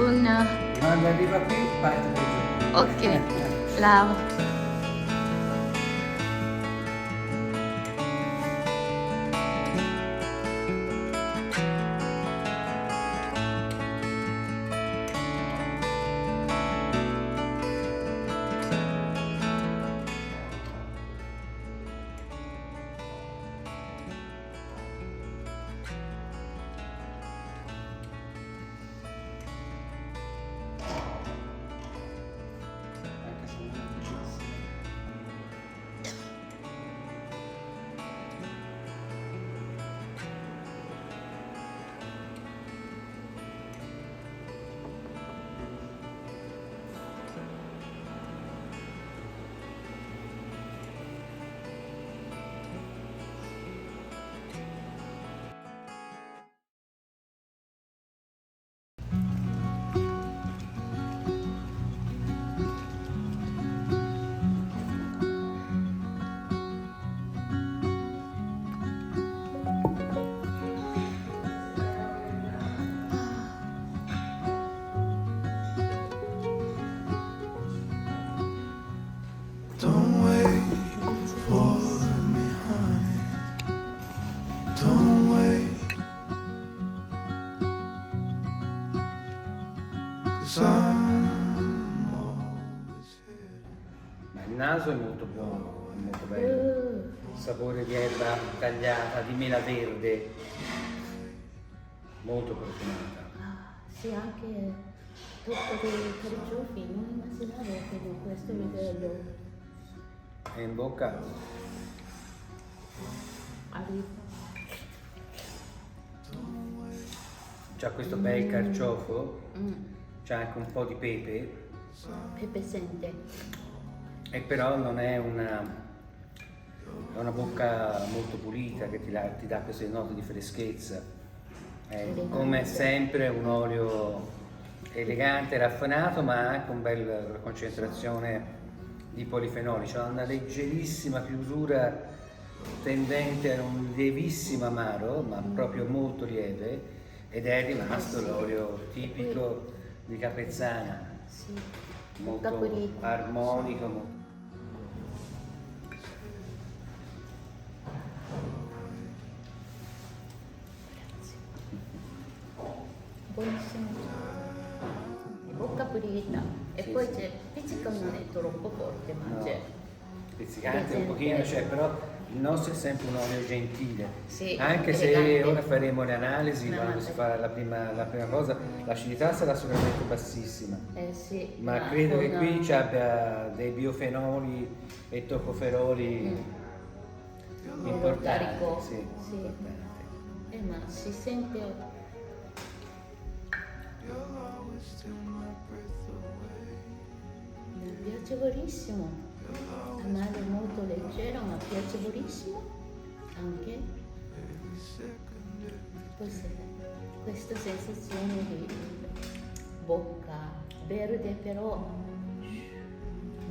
con... Quando arriva qui parte da giù. Ok, bravo. Anche se non è difficile. Don't wait for me, honey. Don't wait. 'Cause I'm always here. Ma il naso è molto buono, è molto bello. Sapore di erba tagliata, di mela verde. Molto profumata. Sì, anche tutto dei carciofi, non immaginavo che di questo livello E in bocca arriva. c'ha questo bel carciofo, c'ha anche un po' di pepe, Pepe sente. e però non è è una bocca molto pulita che ti dà queste note di freschezza. È come sempre un olio elegante, raffinato, ma anche una bella concentrazione di polifenoli. C'è una leggerissima chiusura tendente a un lievissimo amaro, ma proprio molto lieve, ed è rimasto l'olio tipico di Capezzana, Sì. molto Capolito. armonico. Molto... Buonissimo. Bocca pulita. E Sì, poi sì. c'è pizzica, non è troppo forte, ma No, c'è. pizzicante un pochino c'è, però il nostro è sempre un olio gentile. Sì, Anche se elegante. ora faremo le analisi, No, quando no, si sì. fa la prima cosa, l'acidità sarà sicuramente bassissima. Sì, Ma credo che con- qui ci abbia dei biofenoli e tocoferoli importanti. Organico. Sì, Sì. importanti. Ma si sente You'll always steal my breath away. piacevolissimo. Amaro molto leggero, ma piacevolissimo anche. Every second, every Questa sensazione di bocca verde, però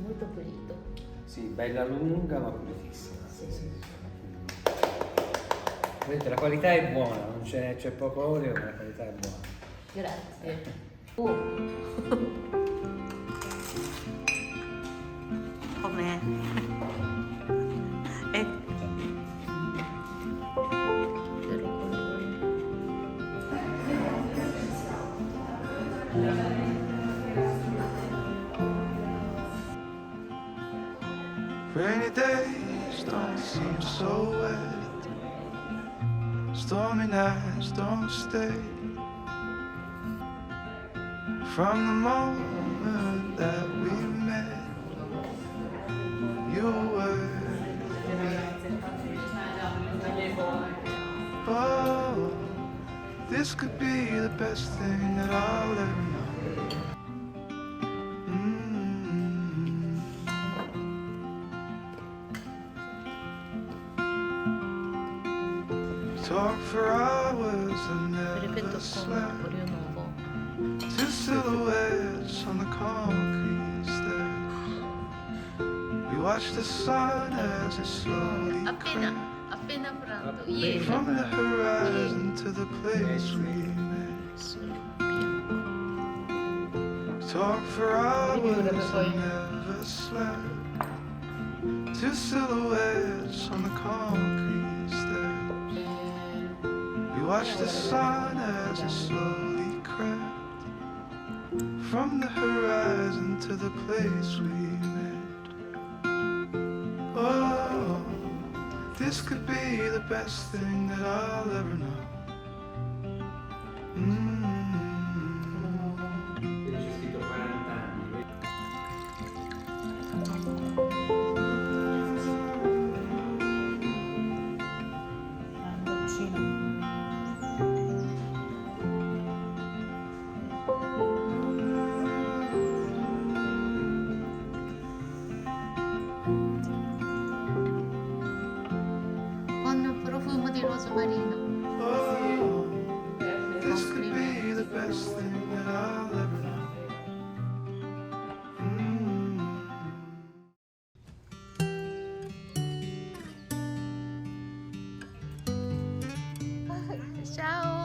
molto pulito. Sì, bella lunga ma pulitissima. Sì. Vedete, la qualità è buona, non c'è poco olio, ma la qualità è buona. Grazie. Com'è? Rainy days don't seem so wet. Stormy nights don't stay. From the moment that we met, you were. Oh, this could be the best thing that I'll ever know. Talk for hours and Ripeto never con slept. olio nuovo. Two silhouettes on the concrete steps. We watched the sun as it slowly crept Appena pronto, ieri. from the horizon to the place we met. Sul bianco. talked for hours and never slept. Two silhouettes on the concrete steps. We watched the sun as it slowly crept from the horizon to the place we met. Oh, this could be the best thing that I'll ever know. C'è scritto 40 anni. Con profumo di rosmarino. Oh, this could be the best thing that I'll ever know. Ciao!